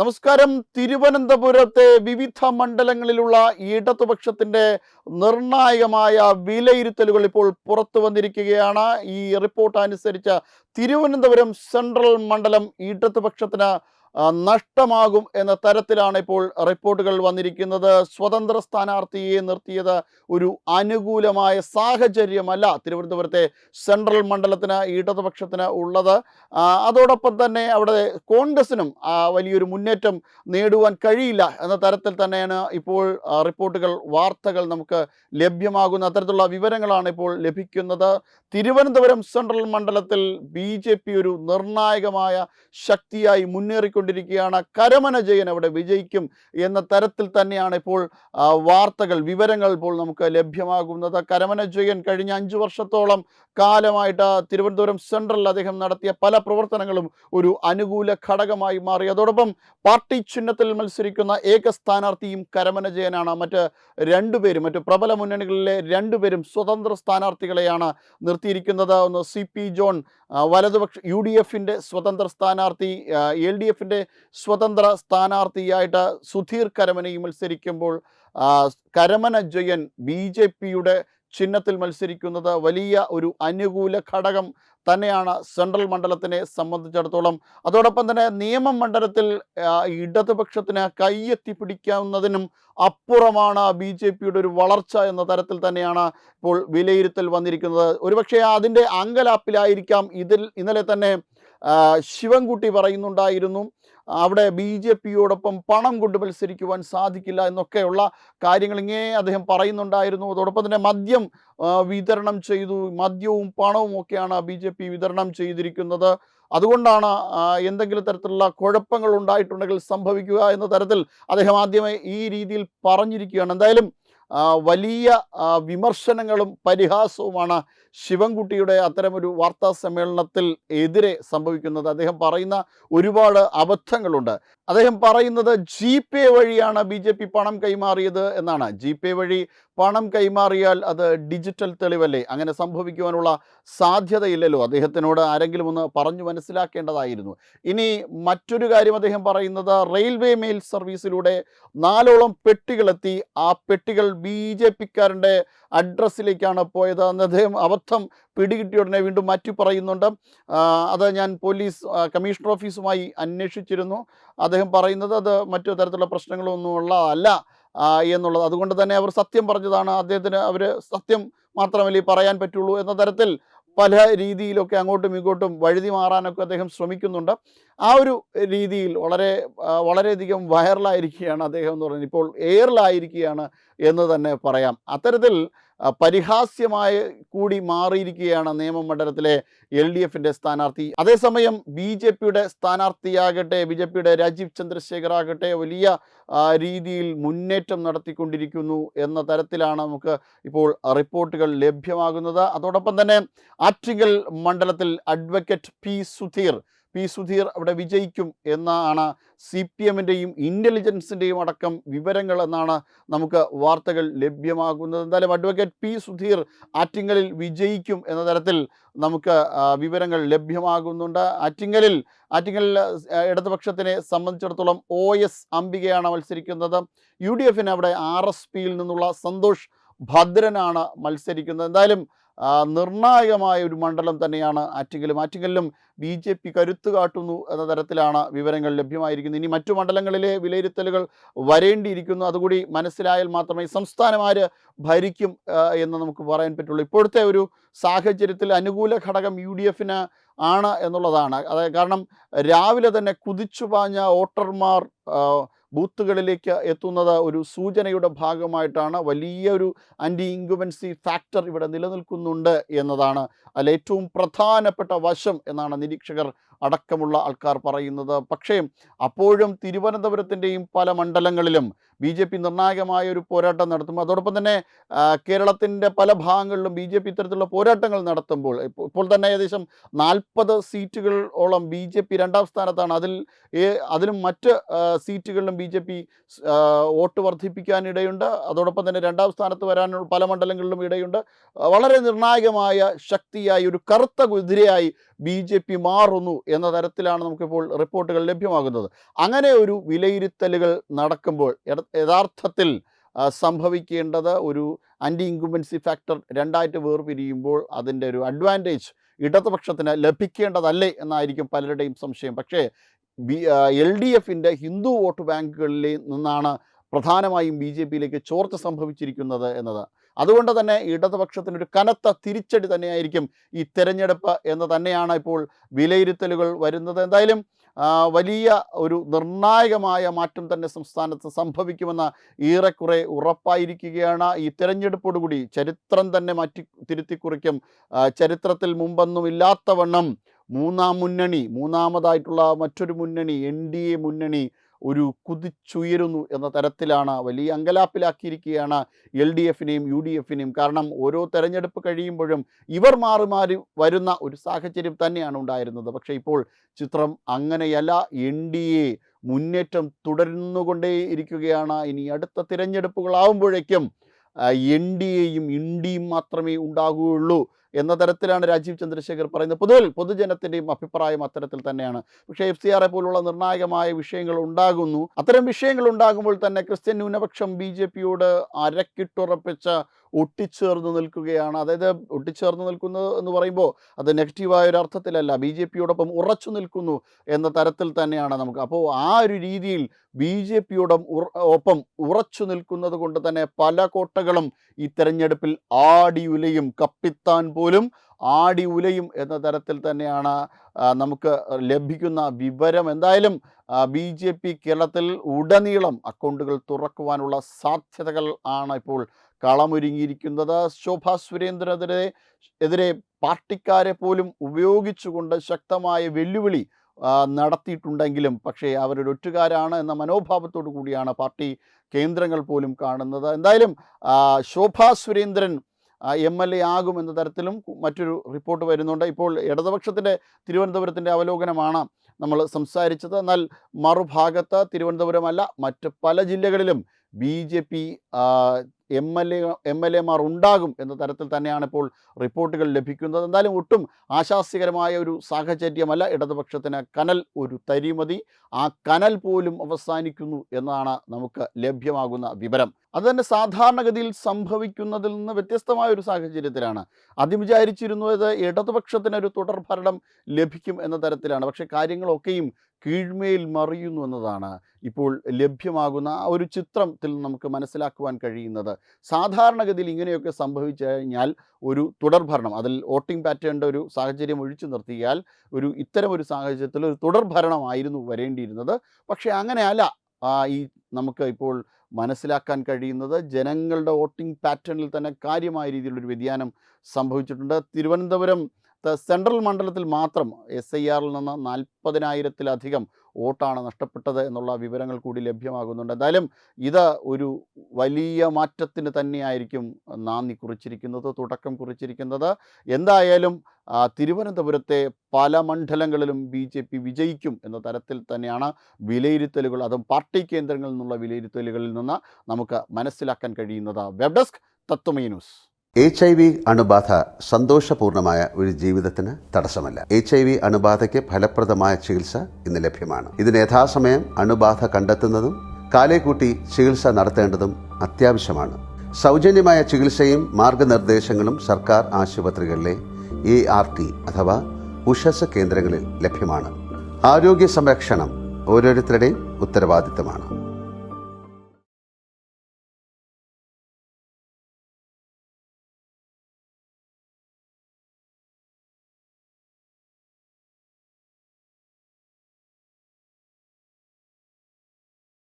നമസ്കാരം. തിരുവനന്തപുരത്തെ വിവിധ മണ്ഡലങ്ങളിലുള്ള ഇടതുപക്ഷത്തിന്റെ നിർണായകമായ വിലയിരുത്തലുകൾ ഇപ്പോൾ പുറത്തു വന്നിരിക്കുകയാണ്. ഈ റിപ്പോർട്ട് അനുസരിച്ച് തിരുവനന്തപുരം സെൻട്രൽ മണ്ഡലം ഇടതുപക്ഷത്തിന് നഷ്ടമാകും എന്ന തരത്തിലാണ് ഇപ്പോൾ റിപ്പോർട്ടുകൾ വന്നിരിക്കുന്നത്. സ്വതന്ത്ര സ്ഥാനാർത്ഥിയെ നിർത്തിയത് ഒരു അനുകൂലമായ സാഹചര്യമല്ല തിരുവനന്തപുരത്തെ സെൻട്രൽ മണ്ഡലത്തിന് ഇടതുപക്ഷത്തിന് ഉള്ളത്. അതോടൊപ്പം തന്നെ അവിടെ കോൺഗ്രസിനും വലിയൊരു മുന്നേറ്റം നേടുവാൻ കഴിയില്ല എന്ന തരത്തിൽ തന്നെയാണ് ഇപ്പോൾ റിപ്പോർട്ടുകൾ, വാർത്തകൾ നമുക്ക് ലഭ്യമാകുന്ന അത്തരത്തിലുള്ള വിവരങ്ങളാണ് ഇപ്പോൾ ലഭിക്കുന്നത്. തിരുവനന്തപുരം സെൻട്രൽ മണ്ഡലത്തിൽ BJP ഒരു നിർണായകമായ ശക്തിയായി മുന്നേറിക്കൊണ്ടിരിക്കുകയാണ്. കരമന ജയൻ അവിടെ വിജയിക്കും എന്ന തരത്തിൽ തന്നെയാണ് ഇപ്പോൾ വാർത്തകൾ, വിവരങ്ങൾ ഇപ്പോൾ നമുക്ക് ലഭ്യമാകുന്നത്. കരമന ജയൻ കഴിഞ്ഞ 5 വർഷത്തോളം കാലമായിട്ട് തിരുവനന്തപുരം സെൻട്രലിൽ അദ്ദേഹം നടത്തിയ പല പ്രവർത്തനങ്ങളും ഒരു അനുകൂല ഘടകമായി മാറി. അതോടൊപ്പം പാർട്ടി ചിഹ്നത്തിൽ മത്സരിക്കുന്ന ഏക സ്ഥാനാർത്ഥിയും കരമന ജയനാണ്. മറ്റ് പ്രബല മുന്നണികളിലെ 2 പേരും സ്വതന്ത്ര സ്ഥാനാർത്ഥികളെയാണ് നിർത്തിയിരിക്കുന്നത്. ഒന്ന് CP ജോൺ, വലതുപക്ഷ UDFിൻ്റെ സ്വതന്ത്ര സ്ഥാനാർത്ഥി, LDFിൻ്റെ സ്വതന്ത്ര സ്ഥാനാർത്ഥിയായിട്ട് സുധീർ കരമനയും മത്സരിക്കുമ്പോൾ കരമന ജയൻ BJPയുടെ ചിഹ്നത്തിൽ മത്സരിക്കുന്നത് വലിയ ഒരു അനുകൂല ഘടകം തന്നെയാണ് സെൻട്രൽ മണ്ഡലത്തിനെ സംബന്ധിച്ചിടത്തോളം. അതോടൊപ്പം തന്നെ നിയമം മണ്ഡലത്തിൽ ഇടതുപക്ഷത്തിന് കൈയെത്തി പിടിക്കാവുന്നതിനും അപ്പുറമാണ് BJPയുടെ ഒരു വളർച്ച എന്ന തരത്തിൽ തന്നെയാണ് ഇപ്പോൾ വിലയിരുത്തൽ വന്നിരിക്കുന്നത്. ഒരുപക്ഷെ അതിൻ്റെ അങ്കലാപ്പിലായിരിക്കാം ഇന്നലെ തന്നെ ശിവൻകുട്ടി പറയുന്നുണ്ടായിരുന്നു അവിടെ BJPയോടൊപ്പം പണം കൊണ്ട് മത്സരിക്കുവാൻ സാധിക്കില്ല എന്നൊക്കെയുള്ള കാര്യങ്ങൾ അദ്ദേഹം പറയുന്നുണ്ടായിരുന്നു. അതോടൊപ്പം തന്നെ മദ്യം വിതരണം ചെയ്തു, മദ്യവും പണവും ഒക്കെയാണ് BJP വിതരണം ചെയ്തിരിക്കുന്നത്. അതുകൊണ്ടാണ് എന്തെങ്കിലും തരത്തിലുള്ള കുഴപ്പങ്ങൾ ഉണ്ടായിട്ടുണ്ടെങ്കിൽ സംഭവിക്കുക എന്ന തരത്തിൽ അദ്ദേഹം ആദ്യമേ ഈ രീതിയിൽ പറഞ്ഞിരിക്കുകയാണ്. എന്തായാലും വലിയ വിമർശനങ്ങളും പരിഹാസവുമാണ് ശിവൻകുട്ടിയുടെ അത്തരമൊരു വാർത്താ സമ്മേളനത്തിൽ എതിരെ സംഭവിക്കുന്നത്. അദ്ദേഹം പറയുന്ന ഒരുപാട് അബദ്ധങ്ങളുണ്ട്. അദ്ദേഹം പറയുന്നത് GPay വഴിയാണ് BJP പണം കൈമാറിയത് എന്നാണ്. GPay വഴി പണം കൈമാറിയാൽ അത് ഡിജിറ്റൽ തെളിവല്ലേ? അങ്ങനെ സംഭവിക്കുവാനുള്ള സാധ്യതയില്ലല്ലോ. അദ്ദേഹത്തിനോട് ആരെങ്കിലും ഒന്ന് പറഞ്ഞു മനസ്സിലാക്കേണ്ടതായിരുന്നു. ഇനി മറ്റൊരു കാര്യം അദ്ദേഹം പറയുന്നത്, റെയിൽവേ മെയിൽ സർവീസിലൂടെ 4ഓളം പെട്ടികളെത്തി. ആ പെട്ടികൾ BJPക്കാരൻ്റെ അഡ്രസ്സിലേക്കാണ് പോയത് എന്ന് അദ്ദേഹം അബദ്ധം പിടികിട്ടിയ ഉടനെ വീണ്ടും മാറ്റി പറയുന്നുണ്ട്. അത് ഞാൻ പോലീസ് കമ്മീഷണർ ഓഫീസുമായി അന്വേഷിച്ചിരുന്നു. അദ്ദേഹം പറയുന്നത് അത് മറ്റു തരത്തിലുള്ള പ്രശ്നങ്ങളൊന്നും ഉള്ളതല്ല എന്നുള്ളത്. അതുകൊണ്ട് തന്നെ അവർ സത്യം പറഞ്ഞതാണ്. അവർ സത്യം മാത്രമല്ലേ പറയാൻ പറ്റുള്ളൂ എന്ന തരത്തിൽ പല രീതിയിലൊക്കെ അങ്ങോട്ടും ഇങ്ങോട്ടും വഴുതി മാറാനൊക്കെ അദ്ദേഹം ശ്രമിക്കുന്നുണ്ട്. ആ ഒരു രീതിയിൽ വളരെയധികം വൈറലായിരിക്കുകയാണ് അദ്ദേഹം എന്ന് പറയുന്നത്. ഇപ്പോൾ എയറിലായിരിക്കുകയാണ് എന്ന് തന്നെ പറയാം. അത്തരത്തിൽ പരിഹാസ്യമായി കൂടി മാറിയിരിക്കുകയാണ് നിയമമണ്ഡലത്തിലെ LDFിൻ്റെ സ്ഥാനാർത്ഥി. അതേസമയം BJPയുടെ സ്ഥാനാർത്ഥിയാകട്ടെ, BJPയുടെ രാജീവ് ചന്ദ്രശേഖർ ആകട്ടെ വലിയ രീതിയിൽ മുന്നേറ്റം നടത്തിക്കൊണ്ടിരിക്കുന്നു എന്ന തരത്തിലാണ് നമുക്ക് ഇപ്പോൾ റിപ്പോർട്ടുകൾ ലഭ്യമാകുന്നത്. അതോടൊപ്പം തന്നെ ആറ്റിങ്ങൽ മണ്ഡലത്തിൽ അഡ്വക്കേറ്റ് പി സുധീർ അവിടെ വിജയിക്കും എന്നാണ് CPMൻ്റെയും ഇൻ്റലിജൻസിൻ്റെയും അടക്കം വിവരങ്ങൾ എന്നാണ് നമുക്ക് വാർത്തകൾ ലഭ്യമാകുന്നത്. എന്തായാലും അഡ്വക്കേറ്റ് പി സുധീർ ആറ്റിങ്ങലിൽ വിജയിക്കും എന്ന തരത്തിൽ നമുക്ക് വിവരങ്ങൾ ലഭ്യമാകുന്നുണ്ട്. ആറ്റിങ്ങലിൽ ഇടതുപക്ഷത്തിനെ സംബന്ധിച്ചിടത്തോളം OS അംബികയാണ് മത്സരിക്കുന്നത്. UDFന് അവിടെ RSPയിൽ നിന്നുള്ള സന്തോഷ് ഭദ്രനാണ് മത്സരിക്കുന്നത്. എന്തായാലും നിർണായകമായ ഒരു മണ്ഡലം തന്നെയാണ് ആറ്റിങ്ങലിലും BJP കരുത്തു കാട്ടുന്നു എന്ന തരത്തിലാണ് വിവരങ്ങൾ ലഭ്യമായിരിക്കുന്നത്. ഇനി മറ്റു മണ്ഡലങ്ങളിലെ വിലയിരുത്തലുകൾ വരേണ്ടിയിരിക്കുന്നു. അതുകൂടി മനസ്സിലായാൽ മാത്രമേ സംസ്ഥാനം ആര് ഭരിക്കും എന്ന് നമുക്ക് പറയാൻ പറ്റുള്ളൂ. ഇപ്പോഴത്തെ ഒരു സാഹചര്യത്തിൽ അനുകൂല ഘടകം UDFന് ആണ് എന്നുള്ളതാണ്. കാരണം രാവിലെ തന്നെ കുതിച്ചു പാഞ്ഞ വോട്ടർമാർ ബൂത്തുകളിലേക്ക് എത്തുന്നത് ഒരു സൂചനയുടെ ഭാഗമായിട്ടാണ്. വലിയൊരു ആൻറ്റി ഇൻകുബൻസി ഫാക്ടർ ഇവിടെ നിലനിൽക്കുന്നുണ്ട് എന്നതാണ് അതിൽ ഏറ്റവും പ്രധാനപ്പെട്ട വശം എന്നാണ് നിരീക്ഷകർ അടക്കമുള്ള ആൾക്കാർ പറയുന്നത്. പക്ഷേ അപ്പോഴും തിരുവനന്തപുരത്തിൻ്റെയും പല മണ്ഡലങ്ങളിലും BJP നിർണായകമായ ഒരു പോരാട്ടം നടത്തും. അതോടൊപ്പം തന്നെ കേരളത്തിൻ്റെ പല ഭാഗങ്ങളിലും BJP ഇത്തരത്തിലുള്ള പോരാട്ടങ്ങൾ നടത്തുമ്പോൾ ഇപ്പോൾ തന്നെ ഏകദേശം 40 സീറ്റുകളോളം BJP 2ാം സ്ഥാനത്താണ്. അതിലും മറ്റ് സീറ്റുകളിലും BJP വോട്ട് വർദ്ധിപ്പിക്കാനിടയുണ്ട്. അതോടൊപ്പം തന്നെ 2ാം സ്ഥാനത്ത് വരാനുള്ള പല മണ്ഡലങ്ങളിലും ഇടയുണ്ട്. വളരെ നിർണായകമായ ശക്തിയായി, ഒരു കറുത്ത കുതിരയായി BJP മാറുന്നു എന്ന തരത്തിലാണ് നമുക്കിപ്പോൾ റിപ്പോർട്ടുകൾ ലഭ്യമാകുന്നത്. അങ്ങനെ ഒരു വിലയിരുത്തലുകൾ നടക്കുമ്പോൾ യഥാർത്ഥത്തിൽ സംഭവിക്കേണ്ടത് ഒരു ആൻറ്റി ഇൻകുംബൻസി ഫാക്ടർ രണ്ടായിട്ട് വേർപിരിയുമ്പോൾ അതിൻ്റെ ഒരു അഡ്വാൻറ്റേജ് ഇടതുപക്ഷത്തിന് ലഭിക്കേണ്ടതല്ലേ എന്നായിരിക്കും പലരുടെയും സംശയം. പക്ഷേ LDFിൻ്റെ ഹിന്ദു വോട്ട് ബാങ്കുകളിൽ നിന്നാണ് പ്രധാനമായും BJPയിലേക്ക് ചോർച്ച സംഭവിച്ചിരിക്കുന്നത് എന്നത്. അതുകൊണ്ട് തന്നെ ഇടതുപക്ഷത്തിനൊരു കനത്ത തിരിച്ചടി തന്നെയായിരിക്കും ഈ തെരഞ്ഞെടുപ്പ് എന്ന് തന്നെയാണ് ഇപ്പോൾ വിലയിരുത്തലുകൾ വരുന്നത്. എന്തായാലും വലിയ ഒരു നിർണായകമായ മാറ്റം തന്നെ സംസ്ഥാനത്ത് സംഭവിക്കുമെന്ന് ഏറെക്കുറെ ഉറപ്പായിരിക്കുകയാണ്. ഈ തെരഞ്ഞെടുപ്പോടുകൂടി ചരിത്രം തന്നെ തിരുത്തിക്കുറിക്കും. ചരിത്രത്തിൽ മുമ്പൊന്നുമില്ലാത്തവണ്ണം മൂന്നാമതായിട്ടുള്ള മറ്റൊരു മുന്നണി NDA മുന്നണി ഒരു കുതിച്ചുയരുന്നു എന്ന തരത്തിലാണ് വലിയ അങ്കലാപ്പിലാക്കിയിരിക്കുകയാണ് LDFിനെയും UDFിനെയും. കാരണം ഓരോ തെരഞ്ഞെടുപ്പ് കഴിയുമ്പോഴും ഇവർ മാറി വരുന്ന ഒരു സാഹചര്യം തന്നെയാണ് ഉണ്ടായിരുന്നത്. പക്ഷേ ഇപ്പോൾ ചിത്രം അങ്ങനെയല്ല. NDA മുന്നേറ്റം തുടർന്നുകൊണ്ടേയിരിക്കുകയാണ്. ഇനി അടുത്ത തിരഞ്ഞെടുപ്പുകളാവുമ്പോഴേക്കും NDAയും ഇന്ത്യയും മാത്രമേ ഉണ്ടാകുകയുള്ളൂ എന്ന തരത്തിലാണ് രാജീവ് ചന്ദ്രശേഖർ പറയുന്നത്. പൊതുജനത്തിൻ്റെയും അഭിപ്രായം അത്തരത്തിൽ തന്നെയാണ്. പക്ഷേ FCRA പോലുള്ള നിർണായകമായ വിഷയങ്ങൾ ഉണ്ടാകുന്നു. അത്തരം വിഷയങ്ങൾ ഉണ്ടാകുമ്പോൾ തന്നെ ക്രിസ്ത്യൻ ന്യൂനപക്ഷം BJPയോട് അരക്കിട്ടുറപ്പിച്ച് ഒട്ടിച്ചേർന്ന് നിൽക്കുകയാണ്. അതായത് ഒട്ടിച്ചേർന്ന് നിൽക്കുന്നത് എന്ന് പറയുമ്പോൾ അത് നെഗറ്റീവായ ഒരു അർത്ഥത്തിലല്ല, BJPയോടൊപ്പം ഉറച്ചു നിൽക്കുന്നു എന്ന തരത്തിൽ തന്നെയാണ് നമുക്ക്. അപ്പോൾ ആ ഒരു രീതിയിൽ BJPയോടൊപ്പം ഉറച്ചു നിൽക്കുന്നത് കൊണ്ട് തന്നെ പല കോട്ടകളും ഈ തെരഞ്ഞെടുപ്പിൽ ആടി ഉലയും. കപ്പിത്താൻ പോലും ആടി ഉലയും എന്ന തരത്തിൽ തന്നെയാണ് നമുക്ക് ലഭിക്കുന്ന വിവരം. എന്തായാലും BJP കേരളത്തിൽ ഉടനീളം അക്കൗണ്ടുകൾ തുറക്കുവാനുള്ള സാധ്യതകൾ ആണ് ഇപ്പോൾ കളമൊരുങ്ങിയിരിക്കുന്നത്. ശോഭാ സുരേന്ദ്രനെതിരെ പാർട്ടിക്കാരെ പോലും ഉപയോഗിച്ചുകൊണ്ട് ശക്തമായ വെല്ലുവിളി നടത്തിയിട്ടുണ്ടെങ്കിലും പക്ഷേ അവരൊരു ഒറ്റുകാരാണ് എന്ന മനോഭാവത്തോടു കൂടിയാണ് പാർട്ടി കേന്ദ്രങ്ങൾ പോലും കാണുന്നത്. എന്തായാലും ശോഭാ സുരേന്ദ്രൻ MLA ആകുമെന്ന തരത്തിലും മറ്റൊരു റിപ്പോർട്ട് വരുന്നുണ്ട്. ഇപ്പോൾ ഇടതുപക്ഷത്തിൻ്റെ തിരുവനന്തപുരത്തിൻ്റെ അവലോകനമാണ് നമ്മൾ സംസാരിച്ചത്. എന്നാൽ മറുഭാഗത്ത് തിരുവനന്തപുരമല്ല മറ്റ് പല ജില്ലകളിലും BJP MLA മാർ ഉണ്ടാകും എന്ന തരത്തിൽ തന്നെയാണ് ഇപ്പോൾ റിപ്പോർട്ടുകൾ ലഭിക്കുന്നത്. എന്തായാലും ഒട്ടും ആശാസ്യകരമായ ഒരു സാഹചര്യമല്ല. ഇടതുപക്ഷത്തിന് കനൽ ഒരു തരിമതി, ആ കനൽ പോലും അവസാനിക്കുന്നു എന്നാണ് നമുക്ക് ലഭ്യമാകുന്ന വിവരം. അതുതന്നെ സാധാരണഗതിയിൽ സംഭവിക്കുന്നതിൽ നിന്ന് വ്യത്യസ്തമായ ഒരു സാഹചര്യത്തിലാണ്. ആദ്യം വിചാരിച്ചിരുന്നത് ഇടതുപക്ഷത്തിനൊരു തുടർഭരണം ലഭിക്കും എന്ന തരത്തിലാണ്. പക്ഷേ കാര്യങ്ങളൊക്കെയും കീഴ്മേൽ മറിയുന്നു എന്നതാണ് ഇപ്പോൾ ലഭ്യമാകുന്ന ആ ഒരു ചിത്രത്തിൽ നമുക്ക് മനസ്സിലാക്കുവാൻ കഴിയുന്നത്. സാധാരണഗതിയിൽ ഇങ്ങനെയൊക്കെ സംഭവിച്ചു കഴിഞ്ഞാൽ ഒരു തുടർഭരണം, അതിൽ വോട്ടിംഗ് പാറ്റേണിൻ്റെ ഒരു സാഹചര്യം ഒഴിച്ചു നിർത്തിയാൽ ഇത്തരമൊരു സാഹചര്യത്തിൽ ഒരു തുടർഭരണമായിരുന്നു വരേണ്ടിയിരുന്നത്. പക്ഷേ അങ്ങനെയല്ല. ഈ നമുക്ക് ഇപ്പോൾ മനസ്സിലാക്കാൻ കഴിയുന്നത് ജനങ്ങളുടെ വോട്ടിംഗ് പാറ്റേണിൽ തന്നെ കാര്യമായ രീതിയിലുള്ളൊരു വ്യതിയാനം സംഭവിച്ചിട്ടുണ്ട്. തിരുവനന്തപുരം സെൻട്രൽ മണ്ഡലത്തിൽ മാത്രം SIRൽ നിന്ന് 40,000-ലധികം വോട്ടാണ് നഷ്ടപ്പെട്ടത് എന്നുള്ള വിവരങ്ങൾ കൂടി ലഭ്യമാകുന്നുണ്ട്. എന്തായാലും ഇത് ഒരു വലിയ മാറ്റത്തിന് തന്നെയായിരിക്കും നാന്ദി കുറിച്ചിരിക്കുന്നത്, തുടക്കം കുറിച്ചിരിക്കുന്നത്. എന്തായാലും തിരുവനന്തപുരത്തെ പല മണ്ഡലങ്ങളിലും BJP വിജയിക്കും എന്ന തരത്തിൽ തന്നെയാണ് വിലയിരുത്തലുകൾ, അതും പാർട്ടി കേന്ദ്രങ്ങളിൽ നിന്നുള്ള വിലയിരുത്തലുകളിൽ നിന്ന് നമുക്ക് മനസ്സിലാക്കാൻ കഴിയുന്നത്. Web desk Tattvamayi news. HIV അണുബാധ സന്തോഷപൂർണമായ ഒരു ജീവിതത്തിന് തടസ്സമല്ല. HIV അണുബാധയ്ക്ക് ഫലപ്രദമായ ചികിത്സ ഇന്ന് ലഭ്യമാണ്. ഇതിന് യഥാസമയം അണുബാധ കണ്ടെത്തുന്നതും കാലേക്കൂട്ടി ചികിത്സ നടത്തേണ്ടതും അത്യാവശ്യമാണ്. സൗജന്യമായ ചികിത്സയും മാർഗനിർദ്ദേശങ്ങളും സർക്കാർ ആശുപത്രികളിലെ ART അഥവാ ഉഷസ് കേന്ദ്രങ്ങളിൽ ലഭ്യമാണ്. ആരോഗ്യ സംരക്ഷണം ഓരോരുത്തരുടെയും ഉത്തരവാദിത്തമാണ്.